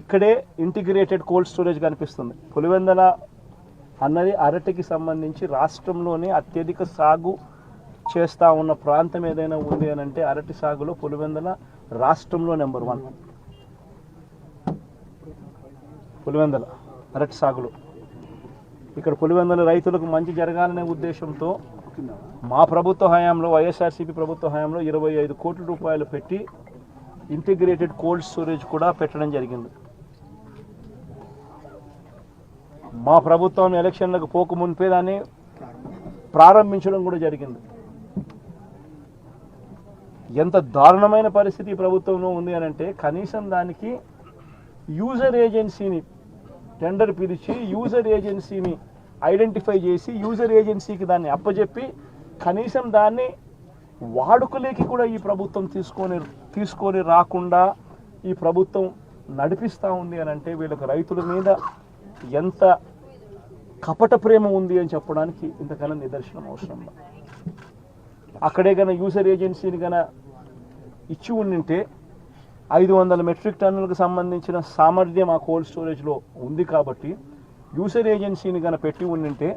ఇక్కడే integrated cold storage కనిపిస్తుంది. పులివెందుల అన్నది అరటికి సంబంధించి రాష్ట్రంలోనే అత్యధిక సాగు చేస్తూ ఉన్న ప్రాంతం ఏదైనా ఉంది అని అంటే అరటి సాగులో పులివెందుల రాష్ట్రంలో నెంబర్ 1. పులివెందుల అరటి సాగులో ఇక్కడ పులివెందుల రైతులకు మంచి జరగాలనే ఉద్దేశంతో మా ప్రభుత్వ హయాంలో, వైఎస్ఆర్సీపీ ప్రభుత్వ హయాంలో 25 కోట్ల రూపాయలు పెట్టి ఇంటిగ్రేటెడ్ కోల్డ్ స్టోరేజ్ కూడా పెట్టడం జరిగింది. మా ప్రభుత్వం ఎలక్షన్లకు పోక మునిపే దాన్ని ప్రారంభించడం కూడా జరిగింది. ఎంత దారుణమైన పరిస్థితి ప్రభుత్వంలో ఉంది అని అంటే కనీసం దానికి యూజర్ ఏజెన్సీని టెండర్ పిలిచి యూజర్ ఏజెన్సీని ఐడెంటిఫై చేసి యూజర్ ఏజెన్సీకి దాన్ని అప్పచెప్పి కనీసం దాన్ని వాడుకలేకి కూడా ఈ ప్రభుత్వం తీసుకొని రాకుండా ఈ ప్రభుత్వం నడిపిస్తూ ఉంది అని అంటే వీళ్ళకి రైతుల మీద ఎంత కపట ప్రేమ ఉంది అని చెప్పడానికి ఇంతకన్నా నిదర్శనం అవసరం. అక్కడే గన యూజర్ ఏజెన్సీని గన ఇచ్చి ఉండింటే 500 మెట్రిక్ టన్నులకు సంబంధించిన సామర్థ్యం ఆ కోల్డ్ స్టోరేజ్లో ఉంది కాబట్టి యూజర్ ఏజెన్సీని గన పెట్టి ఉండింటే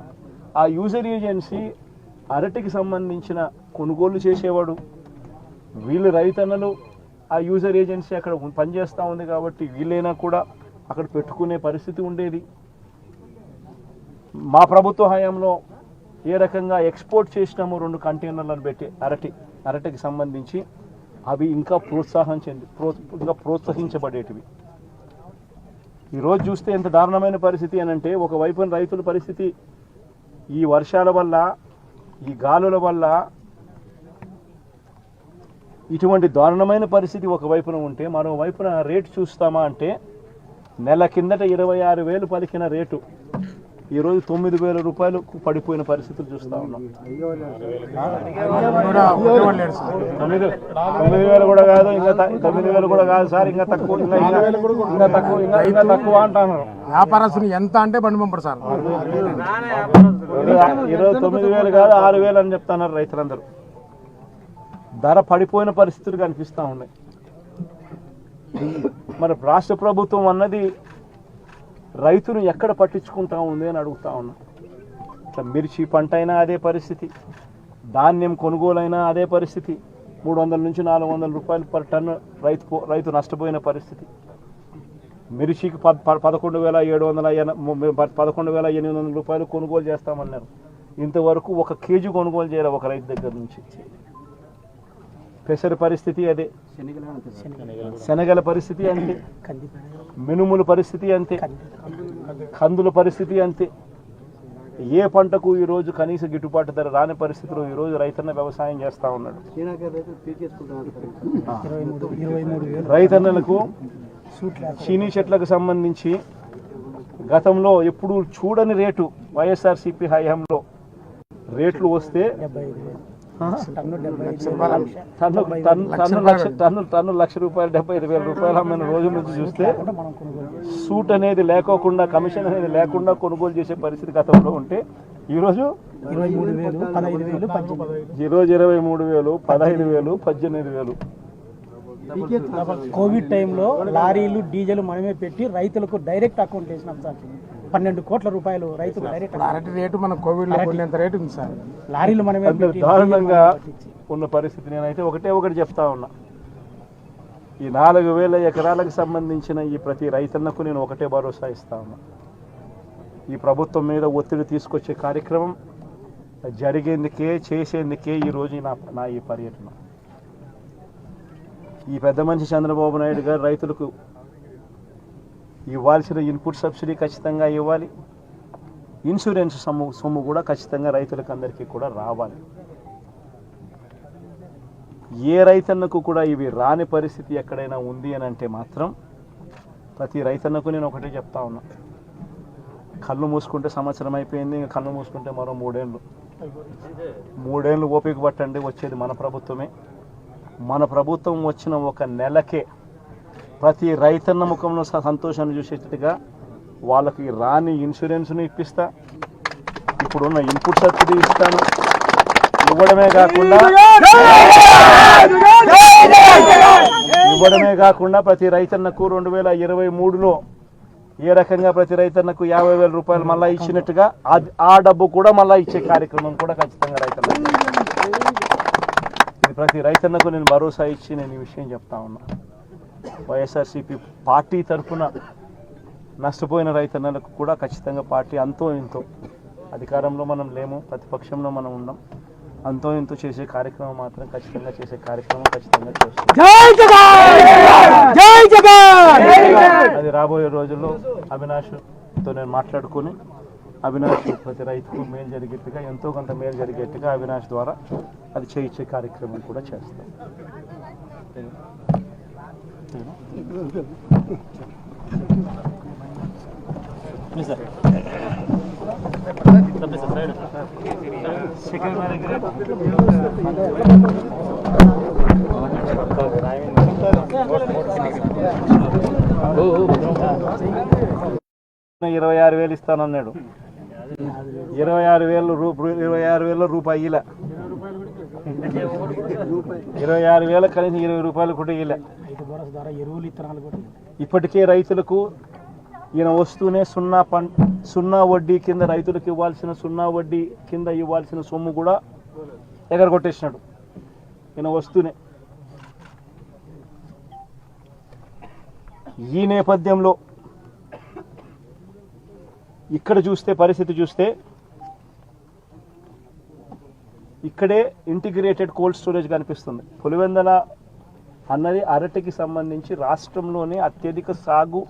ఆ యూజర్ ఏజెన్సీ అరటికి సంబంధించిన కొనుగోలు చేసేవాడు. వీళ్ళు రైతన్నలు ఆ యూజర్ ఏజెన్సీ అక్కడ పనిచేస్తూ ఉంది కాబట్టి వీళ్ళైనా కూడా అక్కడ పెట్టుకునే పరిస్థితి ఉండేది. మా ప్రభుత్వ హయాంలో ఏ రకంగా ఎక్స్పోర్ట్ చేసినాము 2 కంటైనర్లను పెట్టి అరటికి సంబంధించి అవి ఇంకా ప్రోత్సహించబడేటివి. ఈరోజు చూస్తే ఎంత దారుణమైన పరిస్థితి అని అంటే ఒకవైపున రైతుల పరిస్థితి ఈ వర్షాల వల్ల, ఈ గాలుల వల్ల ఇటువంటి దారుణమైన పరిస్థితి ఒకవైపున ఉంటే మరోవైపున రేటు చూస్తామా అంటే నెల కిందట 26,000 పలికిన రేటు ఈరోజు 9,000 రూపాయలకు పడిపోయిన పరిస్థితులు చూస్తూ ఉన్నాం. 9,000 కూడా కాదు, ఇంకా 9,000 కూడా కాదు సార్, ఇంకా తక్కువ అంటున్నారు. వ్యాపారస్తులు ఎంత అంటే బండి పంపడు సార్. ఈరోజు 9,000 కాదు 6,000 అని చెప్తున్నారు రైతులందరూ. ధర పడిపోయిన పరిస్థితులు కనిపిస్తూ ఉన్నాయి. మరి రాష్ట్ర ప్రభుత్వం అన్నది రైతును ఎక్కడ పట్టించుకుంటా ఉంది అని అడుగుతా ఉన్నా. మిర్చి పంట అయినా అదే పరిస్థితి, ధాన్యం కొనుగోలైనా అదే పరిస్థితి. 300 నుంచి 400 రూపాయలు పర్ టన్ను రైతు నష్టపోయిన పరిస్థితి. మిర్చికి 11,800 రూపాయలు కొనుగోలు చేస్తామన్నారు. ఇంతవరకు 1 కేజీ కొనుగోలు చేయాలి ఒక రైతు దగ్గర నుంచి. పెసర పరిస్థితి అదే, శనగల పరిస్థితి అంతే, మినుముల పరిస్థితి అంతే, కందుల పరిస్థితి అంతే. ఏ పంటకు ఈరోజు కనీస గిట్టుబాటు ధర రాని పరిస్థితిలో ఈరోజు రైతన్న వ్యవసాయం చేస్తూ ఉన్నాడు. రైతన్నలకు చీనీ చెట్లకు సంబంధించి గతంలో ఎప్పుడు చూడని రేటు వైఎస్ఆర్సీపీ హయాంలో రేట్లు వస్తే టన్ను ₹1,00,000 ₹75,000 అమ్మిన రోజు నుంచి చూస్తే సూట్ అనేది లేకోకుండా, కమిషన్ అనేది లేకుండా కొనుగోలు చేసే పరిస్థితి గతంలో ఉంటే ఈరోజు 23,000, 15,000, 18,000. కోవిడ్ టైంలో లారీలు డీజిల్ మనమే పెట్టి రైతులకు డైరెక్ట్ అకౌంట్ వేసినాం సార్. 12 కోట్ల రూపాయలు రైతులు డైరెక్ట్. అరటి రేటు మన కోవిడ్ లో కొనేంత రేటు ఉంది సార్. లారీలు మనమే దారుణంగా ఉన్న పరిస్థితి. నేనైతే ఒకటి చెప్తా ఉన్నా, ఈ 4,000 ఎకరాలకు సంబంధించిన ఈ ప్రతి రైతన్నకు నేను ఒకటే భరోసా ఇస్తా ఉన్నా. ఈ ప్రభుత్వం మీద ఒత్తిడి తీసుకొచ్చే కార్యక్రమం జరిగేందుకే, చేసేందుకే ఈరోజు నా ఈ పర్యటన. ఈ పెద్ద మనిషి చంద్రబాబు నాయుడు గారు రైతులకు ఇవ్వాల్సిన ఇన్పుట్ సబ్సిడీ ఖచ్చితంగా ఇవ్వాలి, ఇన్సూరెన్స్ సొమ్ము కూడా ఖచ్చితంగా రైతులకు అందరికీ కూడా రావాలి. ఏ రైతన్నకు కూడా ఇవి రాని పరిస్థితి ఎక్కడైనా ఉంది అని అంటే మాత్రం ప్రతి రైతన్నకు నేను ఒకటే చెప్తా ఉన్నా, కళ్ళు మూసుకుంటే సంవత్సరం అయిపోయింది, ఇంకా కళ్ళు మూసుకుంటే మరో 3 ఏళ్ళు ఓపిక పట్టండి. వచ్చేది మన ప్రభుత్వమే. మన ప్రభుత్వం వచ్చిన 1 నెలకే ప్రతి రైతన్న ముఖంలో సంతోషాన్ని చూసేట్టుగా వాళ్ళకి రాని ఇన్సూరెన్స్ను ఇప్పిస్తా, ఇప్పుడున్న ఇన్పుట్ సబ్సిడీ ఇస్తాను. ఇవ్వడమే కాకుండా ఇవ్వడమే కాకుండా ప్రతి రైతన్నకు 2023లో ఏ రకంగా ప్రతి రైతన్నకు 50,000 రూపాయలు మళ్ళీ ఇచ్చినట్టుగా ఆ డబ్బు కూడా మళ్ళీ ఇచ్చే కార్యక్రమం కూడా ఖచ్చితంగా రైతన్నకు. ఇది ప్రతి రైతన్నకు నేను భరోసా ఇచ్చి నేను ఈ విషయం చెప్తా ఉన్నా. వైఎస్ఆర్సీపీ పార్టీ తరఫున నష్టపోయిన రైతన్నలకు కూడా ఖచ్చితంగా పార్టీ అంతో ఇంతో, అధికారంలో మనం లేము, ప్రతిపక్షంలో మనం ఉన్నాం, అంతో ఇంతో చేసే కార్యక్రమం మాత్రం ఖచ్చితంగా చేసే కార్యక్రమం ఖచ్చితంగా చేస్తాం. అది రాబోయే రోజుల్లో అవినాష్తో నేను మాట్లాడుకొని అవినాష్ ప్రతి రైతుకు మేలు జరిగేట్టుగా, ఎంతో కొంత మేలు జరిగేట్టుగా అవినాష్ ద్వారా అది చేయించే కార్యక్రమం కూడా చేస్తాం. $26,000 ఇస్తానన్నాడు. 26,000 రూపాయలు ఇలా 26,000 కనీసం 20 రూపాయలు కూడా ఇలా. ఇప్పటికే రైతులకు ఈయన వస్తూనే సున్నా వడ్డీ కింద రైతులకు ఇవ్వాల్సిన సున్నా వడ్డీ కింద ఇవ్వాల్సిన సొమ్ము కూడా ఎగరగొట్టేసినాడు ఈయన వస్తూనే. ఈ నేపథ్యంలో ఇక్కడ చూస్తే పరిస్థితి చూస్తే ఇక్కడే ఇంటిగ్రేటెడ్ కోల్డ్ స్టోరేజ్ కనిపిస్తుంది. పులివెందల అన్నది అరటికి సంబంధించి రాష్ట్రంలోనే అత్యధిక సాగు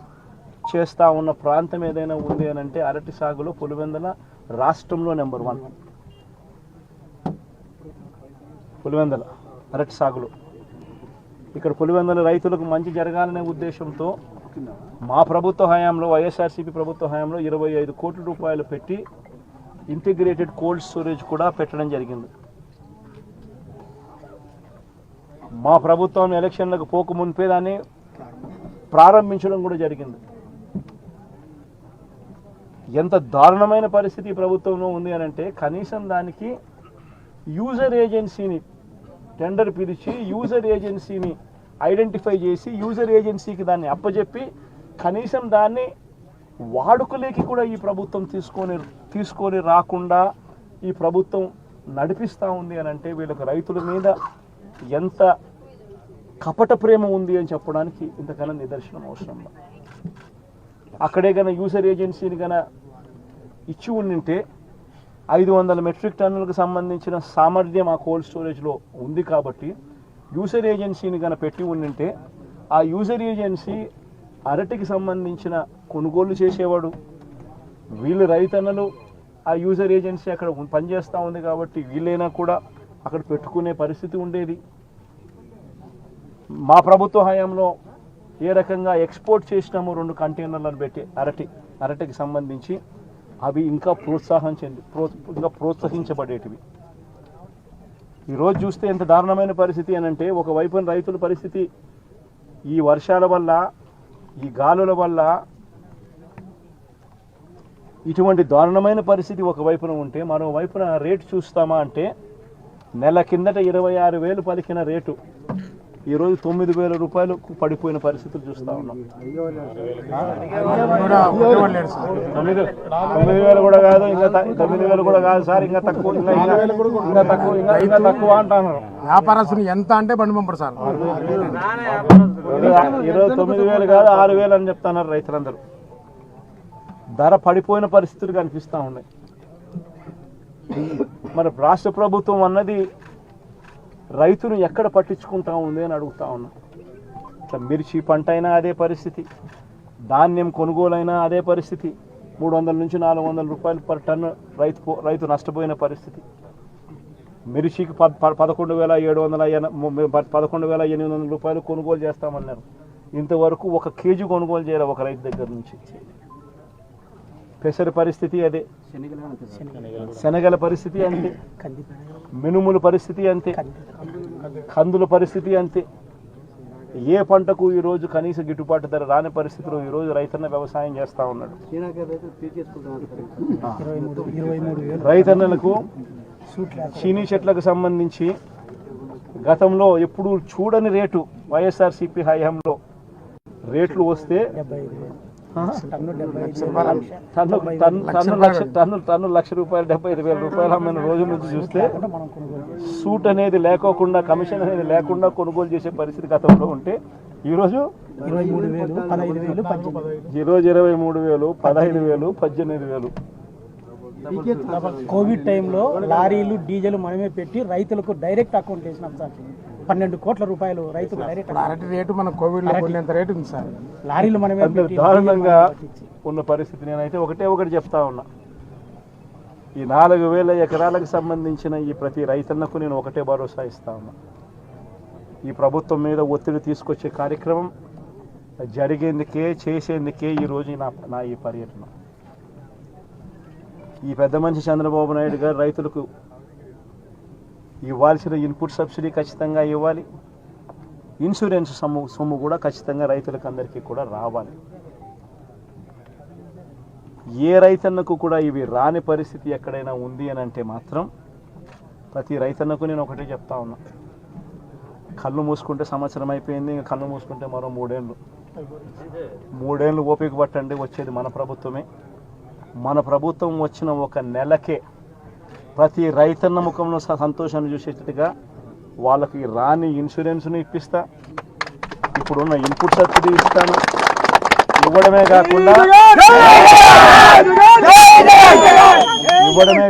చేస్తూ ఉన్న ప్రాంతం ఏదైనా ఉంది అని అంటే అరటి సాగులో పులివెందల రాష్ట్రంలో నెంబర్ 1. పులివెందల అరటి సాగులో ఇక్కడ పులివెందల రైతులకు మంచి జరగాలనే ఉద్దేశంతో మా ప్రభుత్వ హయాంలో, వైఎస్ఆర్సీపీ ప్రభుత్వ హయాంలో 25 కోట్ల రూపాయలు పెట్టి ఇంటిగ్రేటెడ్ కోల్డ్ స్టోరేజ్ కూడా పెట్టడం జరిగింది. మా ప్రభుత్వం ఎలక్షన్లకు పోక మునిపే దాన్ని ప్రారంభించడం కూడా జరిగింది. ఎంత దారుణమైన పరిస్థితి ఈ ప్రభుత్వంలో ఉంది అని అంటే కనీసం దానికి యూజర్ ఏజెన్సీని టెండర్ పిలిచి యూజర్ ఏజెన్సీని ఐడెంటిఫై చేసి యూజర్ ఏజెన్సీకి దాన్ని అప్పచెప్పి కనీసం దాన్ని వాడుకలేకి కూడా ఈ ప్రభుత్వం తీసుకొని రాకుండా ఈ ప్రభుత్వం నడిపిస్తూ ఉంది అని అంటే వీళ్ళకి రైతుల మీద ఎంత కపట ప్రేమ ఉంది అని చెప్పడానికి ఇంతకన్నా నిదర్శనం అవసరం. అక్కడే గన యూజర్ ఏజెన్సీని గన ఇచ్చి ఉండింటే 500 మెట్రిక్ టన్నులకు సంబంధించిన సామర్థ్యం ఆ కోల్డ్ స్టోరేజ్లో ఉంది కాబట్టి యూజర్ ఏజెన్సీని గన పెట్టి ఉండింటే ఆ యూజర్ ఏజెన్సీ అరటికి సంబంధించిన కొనుగోలు చేసేవాడు. వీళ్ళు రైతన్నలు ఆ యూజర్ ఏజెన్సీ అక్కడ పనిచేస్తూ ఉంది కాబట్టి వీళ్ళైనా కూడా అక్కడ పెట్టుకునే పరిస్థితి ఉండేది. మా ప్రభుత్వ హయాంలో ఏ రకంగా ఎక్స్పోర్ట్ చేసినాము 2 కంటైనర్లను పెట్టి అరటికి సంబంధించి అవి ఇంకా ప్రోత్సహించబడేటివి. ఈరోజు చూస్తే ఎంత దారుణమైన పరిస్థితి అని అంటే ఒకవైపున రైతుల పరిస్థితి ఈ వర్షాల వల్ల, ఈ గాలుల వల్ల ఇటువంటి దారుణమైన పరిస్థితి ఒకవైపున ఉంటే మరోవైపున రేటు చూస్తామా అంటే నెల కిందట 26,000 పలికిన రేటు ఈరోజు 9,000 రూపాయలకు పడిపోయిన పరిస్థితులు చూస్తూ ఉన్నాం. 9,000 కూడా కాదు, ఇంకా 9,000 కూడా కాదు సార్, ఇంకా తక్కువ అంటున్నారు. వ్యాపారస్తులు ఎంత అంటే బండి పంపడు సార్. ఈరోజు 9,000 కాదు 6,000 అని చెప్తున్నారు రైతులందరూ. ధర పడిపోయిన పరిస్థితులు కనిపిస్తూ ఉన్నాయి. మరి రాష్ట్ర ప్రభుత్వం అన్నది రైతును ఎక్కడ పట్టించుకుంటా ఉంది అని అడుగుతా ఉన్నా. ఇట్లా మిర్చి పంట అయినా అదే పరిస్థితి, ధాన్యం కొనుగోలైనా అదే పరిస్థితి. 300 నుంచి 400 రూపాయలు పర్ టన్ను రైతు నష్టపోయిన పరిస్థితి. మిర్చికి 11,800 రూపాయలు కొనుగోలు చేస్తామన్నారు. ఇంతవరకు 1 కేజీ కొనుగోలు చేయాలి ఒక రైతు దగ్గర నుంచి. పెసర పరిస్థితి అదే, శనగల పరిస్థితి అంతే, మినుముల పరిస్థితి అంతే, కందుల పరిస్థితి అంతే. ఏ పంటకు ఈరోజు కనీస గిట్టుబాటు ధర రాని పరిస్థితిలో ఈరోజు రైతన్న వ్యవసాయం చేస్తూ ఉన్నాడు. రైతన్నలకు చీనీ చెట్లకు సంబంధించి గతంలో ఎప్పుడు చూడని రేటు వైఎస్ఆర్సీపీ హయాంలో రేట్లు వస్తే 75,000 టన్ను లక్ష రూపాయలు 75,000 రూపాయలు అమ్మిన రోజు నుంచి చూస్తే సూట్ అనేది లేకోకుండా కమిషన్ అనేది లేకుండా కొనుగోలు చేసే పరిస్థితి గతంలో ఉంటే ఈరోజు 23,000 15,000 18,000 ఈరోజు 23,000 15,000 18,000. కోవిడ్ టైంలో లారీలు డీజిల్ మనమే పెట్టి రైతులకు డైరెక్ట్ అకౌంట్ వేసినాం సార్ 12 కోట్ల రూపాయలు రైతులు డైరెక్ట్ అరటి రేటు మన కోవిడ్ లో కొనేంత రేటు ఉంది సార్. లారీలు మనమే అంత పెట్టి దారుణంగా ఉన్న పరిస్థితి. నేనైతే ఒకటి చెప్తా ఉన్నా, ఈ 4,000 ఎకరాలకు సంబంధించిన ఈ ప్రతి రైతన్నకు నేను ఒకటే భరోసా ఇస్తా ఉన్నా, ఈ ప్రభుత్వం మీద ఒత్తిడి తీసుకొచ్చే కార్యక్రమం జరిగేందుకే చేసేందుకే ఈరోజు నా ఈ పర్యటన. ఈ పెద్ద మనిషి చంద్రబాబు నాయుడు గారు రైతులకు ఇవ్వాల్సిన ఇన్పుట్ సబ్సిడీ ఖచ్చితంగా ఇవ్వాలి, ఇన్సూరెన్స్ సొమ్ము కూడా ఖచ్చితంగా రైతులకు అందరికీ కూడా రావాలి. ఏ రైతన్నకు కూడా ఇవి రాని పరిస్థితి ఎక్కడైనా ఉంది అని అంటే మాత్రం ప్రతి రైతన్నకు నేను ఒకటే చెప్తా ఉన్నా, కళ్ళు మూసుకుంటే సంవత్సరం అయిపోయింది, ఇంకా కళ్ళు మూసుకుంటే మరో 3 ఏళ్ళు ఓపిక పట్టండి, వచ్చేది మన ప్రభుత్వమే. మన ప్రభుత్వం వచ్చిన ఒక నెలకే ప్రతి రైతన్న ముఖంలో సంతోషాన్ని చూసేటట్టుగా వాళ్ళకి రాని ఇన్సూరెన్స్ను ఇప్పిస్తా, ఇప్పుడున్న ఇన్పుట్ సబ్సిడీ ఇస్తాను. ఇవ్వడమే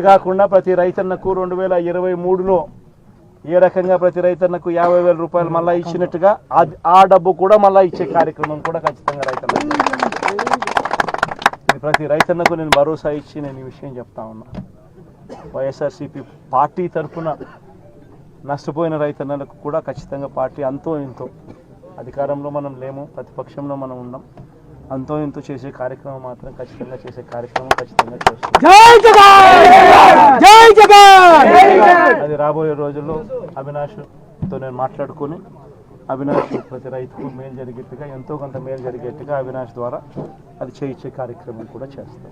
కాకుండా ప్రతి రైతన్నకు 2023లో ఏ రకంగా ప్రతి రైతన్నకు 50,000 రూపాయలు మళ్ళీ ఇచ్చినట్టుగా ఆ డబ్బు కూడా మళ్ళీ ఇచ్చే కార్యక్రమం కూడా ఖచ్చితంగా రైతన్నకు. ప్రతి రైతన్నకు నేను భరోసా ఇచ్చి నేను ఈ విషయం చెప్తా ఉన్నా, వైఎస్ఆర్సీపీ పార్టీ తరఫున నష్టపోయిన రైతన్నలకు కూడా ఖచ్చితంగా పార్టీ అంతో ఇంతో, అధికారంలో మనం లేము, ప్రతిపక్షంలో మనం ఉన్నాం, అంతో ఇంతో చేసే కార్యక్రమం మాత్రం ఖచ్చితంగా చేస్తాం. అది రాబోయే రోజుల్లో అవినాష్తో నేను మాట్లాడుకొని అవినాష్ ప్రతి రైతుకు మేలు జరిగేట్టుగా, ఎంతో కొంత మేలు జరిగేట్టుగా అవినాష్ ద్వారా అది చేయించే కార్యక్రమం కూడా చేస్తాం.